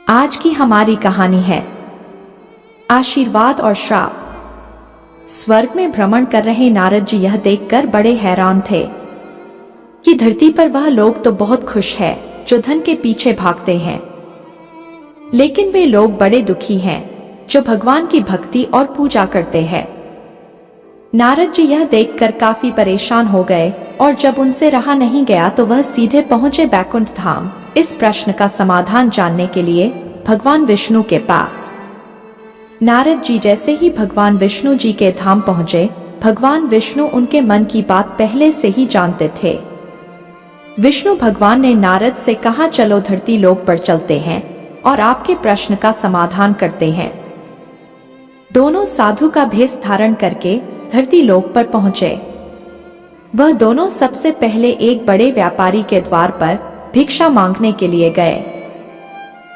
आज की हमारी कहानी है आशीर्वाद और श्राप। स्वर्ग में भ्रमण कर रहे नारद जी यह देखकर बड़े हैरान थे कि धरती पर वह लोग तो बहुत खुश है जो धन के पीछे भागते हैं, लेकिन वे लोग बड़े दुखी हैं जो भगवान की भक्ति और पूजा करते हैं। नारद जी यह देखकर काफी परेशान हो गए और जब उनसे रहा नहीं गया तो वह सीधे पहुंचे बैकुंठ धाम इस प्रश्न का समाधान जानने के लिए भगवान विष्णु के पास। नारद जी जैसे ही भगवान विष्णु जी के धाम पहुंचे, भगवान विष्णु उनके मन की बात पहले से ही जानते थे। विष्णु भगवान ने नारद से कहा, चलो धरती लोक पर चलते हैं और आपके प्रश्न का समाधान करते हैं। दोनों साधु का भेष धारण करके धरती लोक पर पहुंचे। वह दोनों सबसे पहले एक बड़े व्यापारी के द्वार पर भिक्षा मांगने के लिए गए।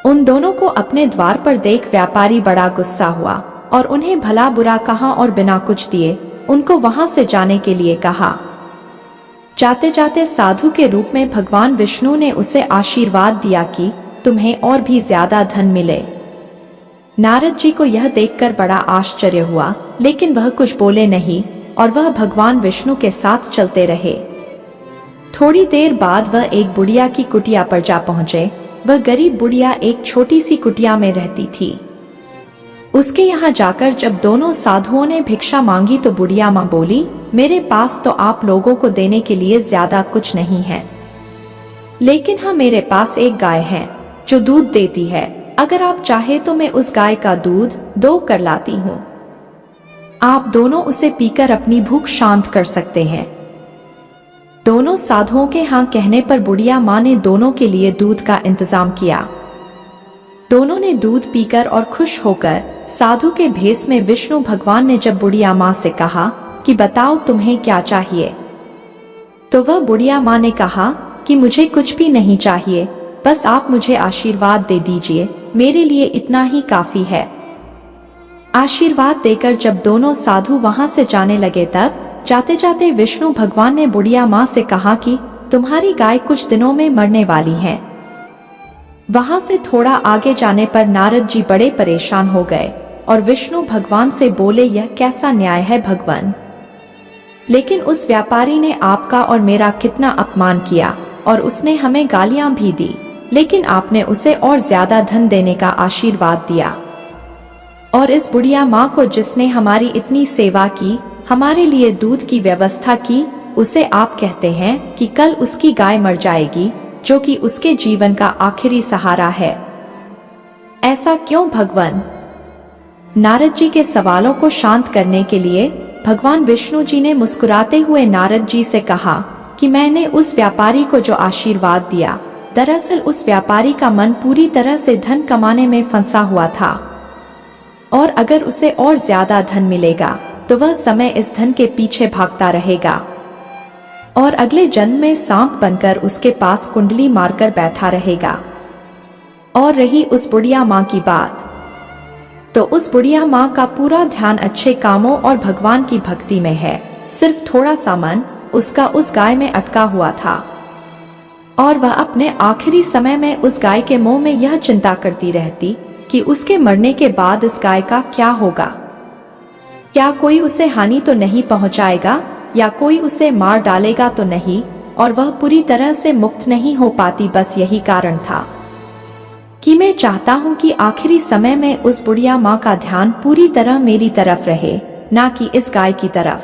उन दोनों को अपने द्वार पर देख व्यापारी बड़ा गुस्सा हुआ और उन्हें भला बुरा कहा और बिना कुछ दिए उनको वहां से जाने के लिए कहा। जाते जाते साधु के रूप में भगवान विष्णु ने उसे आशीर्वाद दिया कि तुम्हें और भी ज्यादा धन मिले। नारद जी को यह देखकर बड़ा आश्चर्य हुआ, लेकिन वह कुछ बोले नहीं और वह भगवान विष्णु के साथ चलते रहे। थोड़ी देर बाद वह एक बुढ़िया की कुटिया पर जा पहुंचे। वह गरीब बुढ़िया एक छोटी सी कुटिया में रहती थी। उसके यहाँ जाकर जब दोनों साधुओं ने भिक्षा मांगी तो बुढ़िया माँ बोली, मेरे पास तो आप लोगों को देने के लिए ज्यादा कुछ नहीं है, लेकिन हाँ मेरे पास एक गाय है जो दूध देती है। अगर आप चाहे तो मैं उस गाय का दूध दो कर लाती हूँ। आप दोनों उसे पीकर अपनी भूख शांत कर सकते हैं। दोनों साधुओं के हाँ कहने पर बुढ़िया माँ ने दोनों के लिए दूध का इंतजाम किया। दोनों ने दूध पीकर और खुश होकर साधु के भेष में विष्णु भगवान ने जब बुढ़िया माँ से कहा कि बताओ तुम्हें क्या चाहिए, तो वह बुढ़िया माँ ने कहा कि मुझे कुछ भी नहीं चाहिए, बस आप मुझे आशीर्वाद दे दीजिए, मेरे लिए इतना ही काफी है। आशीर्वाद देकर जब दोनों साधु वहां से जाने लगे तब जाते जाते विष्णु भगवान ने बुढ़िया माँ से कहा कि तुम्हारी गाय कुछ दिनों में मरने वाली है। वहां से थोड़ा आगे जाने पर नारद जी बड़े परेशान हो गए और विष्णु भगवान से बोले, यह कैसा न्याय है भगवान, लेकिन उस व्यापारी ने आपका और मेरा कितना अपमान किया और उसने हमें गालियां भी दी, लेकिन आपने उसे और ज्यादा धन देने का आशीर्वाद दिया। और इस बुढ़िया माँ को जिसने हमारी इतनी सेवा की, हमारे लिए दूध की व्यवस्था की, उसे आप कहते हैं कि कल उसकी गाय मर जाएगी जो कि उसके जीवन का आखिरी सहारा है। ऐसा क्यों भगवान? नारद जी के सवालों को शांत करने के लिए भगवान विष्णु जी ने मुस्कुराते हुए नारद जी से कहा कि मैंने उस व्यापारी को जो आशीर्वाद दिया, दरअसल उस व्यापारी का मन पूरी तरह से धन कमाने में फंसा हुआ था और अगर उसे और ज्यादा धन मिलेगा तो वह समय इस धन के पीछे भागता रहेगा और अगले जन्म में सांप बनकर उसके पास कुंडली मारकर बैठा रहेगा। और रही उस बुढ़िया माँ की बात, तो उस बुढ़िया माँ का पूरा ध्यान अच्छे कामों और भगवान की भक्ति में है। सिर्फ थोड़ा सा मन उसका उस गाय में अटका हुआ था और वह अपने आखिरी समय में उस गाय के मुंह में यह चिंता करती रहती कि उसके मरने के बाद इस गाय का क्या होगा। क्या कोई उसे हानि तो नहीं पहुंचाएगा या कोई उसे मार डालेगा तो नहीं, और वह पूरी तरह से मुक्त नहीं हो पाती। बस यही कारण था कि मैं चाहता हूं कि आखिरी समय में उस बुढ़िया माँ का ध्यान पूरी तरह मेरी तरफ रहे, ना कि इस गाय की तरफ।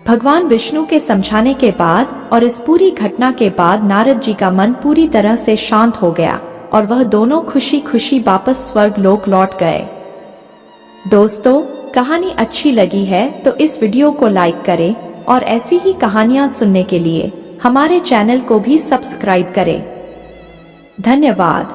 भगवान विष्णु के समझाने के बाद और इस पूरी घटना के बाद नारद जी का मन पूरी तरह से शांत हो गया और वह दोनों खुशी खुशी वापस स्वर्ग लोक लौट गए। दोस्तों, कहानी अच्छी लगी है तो इस वीडियो को लाइक करें और ऐसी ही कहानियां सुनने के लिए हमारे चैनल को भी सब्सक्राइब करें। धन्यवाद।